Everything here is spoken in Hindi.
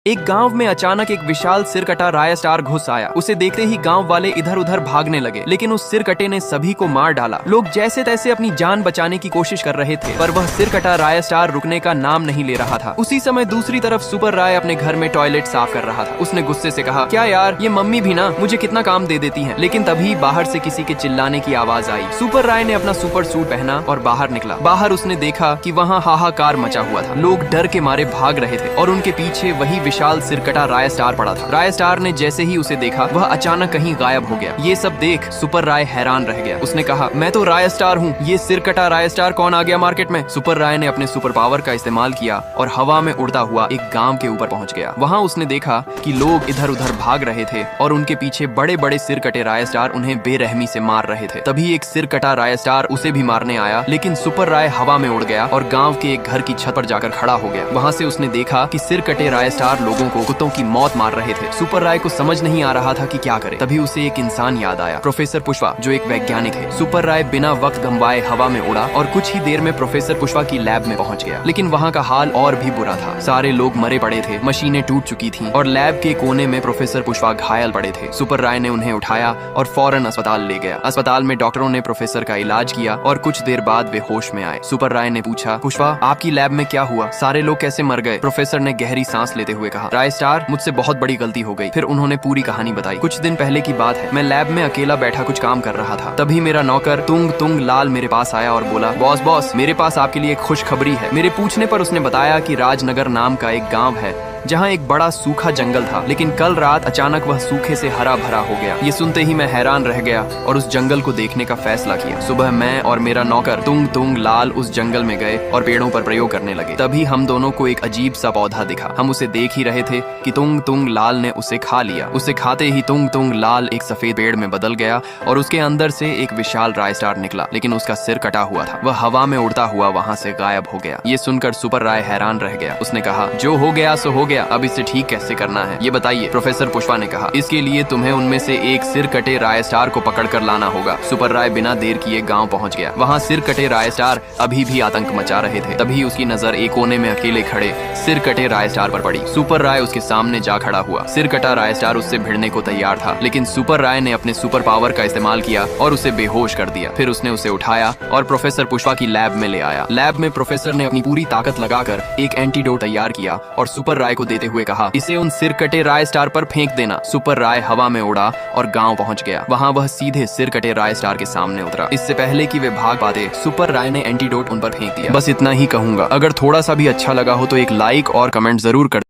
एक गांव में अचानक एक विशाल सिरकटा राय स्टार घुस आया। उसे देखते ही गांव वाले इधर उधर भागने लगे, लेकिन उस सिरकटे ने सभी को मार डाला। लोग जैसे तैसे अपनी जान बचाने की कोशिश कर रहे थे, पर वह सिरकटा राय स्टार रुकने का नाम नहीं ले रहा था। उसी समय दूसरी तरफ सुपर राय अपने घर में टॉयलेट साफ कर रहा था। उसने गुस्से से कहा, क्या यार, ये मम्मी भी ना मुझे कितना काम दे देती है। लेकिन तभी बाहर से किसी के चिल्लाने की आवाज आई। सुपर राय ने अपना सुपर सूट पहना और बाहर निकला। बाहर उसने देखा कि वहाँ हाहाकार मचा हुआ था। लोग डर के मारे भाग रहे थे और उनके पीछे वही विशाल सिरकटा राय स्टार पड़ा था। राय स्टार ने जैसे ही उसे देखा, वह अचानक कहीं गायब हो गया। ये सब देख सुपर राय हैरान रह गया। उसने कहा, मैं तो राय स्टार हूँ, ये सिरकटा राय स्टार कौन आ गया मार्केट में। सुपर राय ने अपने सुपर पावर का इस्तेमाल किया और हवा में उड़ता हुआ एक गांव के ऊपर पहुंच गया। वहाँ उसने देखा कि लोग इधर उधर भाग रहे थे और उनके पीछे बड़े बड़े सिरकटे राय स्टार उन्हें बेरहमी से मार रहे थे। तभी एक सिरकटा राय स्टार उसे भी मारने आया, लेकिन सुपर राय हवा में उड़ गया और गाँव के एक घर की छत पर जाकर खड़ा हो गया। वहाँ से उसने देखा कि सिरकटे राय स्टार लोगों को कुत्तों की मौत मार रहे थे। सुपर राय को समझ नहीं आ रहा था कि क्या करे। तभी उसे एक इंसान याद आया, प्रोफेसर पुष्पा, जो एक वैज्ञानिक है। सुपर राय बिना वक्त गंवाए हवा में उड़ा और कुछ ही देर में प्रोफेसर पुष्पा की लैब में पहुंच गया। लेकिन वहाँ का हाल और भी बुरा था। सारे लोग मरे पड़े थे, मशीनें टूट चुकी थीं और लैब के कोने में प्रोफेसर पुष्पा घायल पड़े थे। सुपर राय ने उन्हें उठाया और फौरन अस्पताल ले गया। अस्पताल में डॉक्टरों ने प्रोफेसर का इलाज किया और कुछ देर बाद वे होश में आए। सुपर राय ने पूछा, पुष्पा, आपकी लैब में क्या हुआ? सारे लोग कैसे मर गए? प्रोफेसर ने गहरी सांस लेते हुए कहा, राय स्टार, मुझसे बहुत बड़ी गलती हो गई। फिर उन्होंने पूरी कहानी बताई। कुछ दिन पहले की बात है, मैं लैब में अकेला बैठा कुछ काम कर रहा था। तभी मेरा नौकर तुंग तुंग लाल मेरे पास आया और बोला, बॉस बॉस, मेरे पास आपके लिए एक खुशखबरी है। मेरे पूछने पर उसने बताया कि राजनगर नाम का एक गांव है जहाँ एक बड़ा सूखा जंगल था, लेकिन कल रात अचानक वह सूखे से हरा भरा हो गया। ये सुनते ही मैं हैरान रह गया और उस जंगल को देखने का फैसला किया। सुबह मैं और मेरा नौकर तुंग तुंग लाल उस जंगल में गए और पेड़ों पर प्रयोग करने लगे। तभी हम दोनों को एक अजीब सा पौधा दिखा। हम उसे देख ही रहे थे कि तुंग तुंग लाल ने उसे खा लिया। उसे खाते ही तुंग तुंग लाल एक सफेद पेड़ में बदल गया और उसके अंदर से एक विशाल राय स्टार निकला, लेकिन उसका सिर कटा हुआ था। वह हवा में उड़ता हुआ वहाँ से गायब हो गया। ये सुनकर सुपर राय हैरान रह गया। उसने कहा, जो हो गया सो हो गया, अब इसे ठीक कैसे करना है ये बताइए। प्रोफेसर पुष्पा ने कहा, इसके लिए तुम्हें उनमें से एक सिर कटे राय स्टार को पकड़ कर लाना होगा। सुपर राय बिना देर किए गांव पहुंच गया। वहां सिर कटे राय स्टार अभी भी आतंक मचा रहे थे। तभी उसकी नजर एक कोने में अकेले खड़े सिर कटे राय स्टार पर पड़ी। सुपर राय उसके सामने जा खड़ा हुआ। सिर कटा राय स्टार उससे भिड़ने को तैयार था, लेकिन सुपर राय ने अपने सुपर पावर का इस्तेमाल किया और उसे बेहोश कर दिया। फिर उसने उसे उठाया और प्रोफेसर पुष्पा की लैब में ले आया। लैब में प्रोफेसर ने अपनी पूरी ताकत लगाकर एक एंटीडोट तैयार किया और सुपर राय को देते हुए कहा, इसे उन सिर कटे राय स्टार पर फेंक देना। सुपर राय हवा में उड़ा और गांव पहुंच गया। वहां वह सीधे सिर कटे राय स्टार के सामने उतरा। इससे पहले कि वे भाग पाते, सुपर राय ने एंटीडोट उन पर फेंक दिया। बस इतना ही कहूंगा। अगर थोड़ा सा भी अच्छा लगा हो तो एक लाइक और कमेंट जरूर कर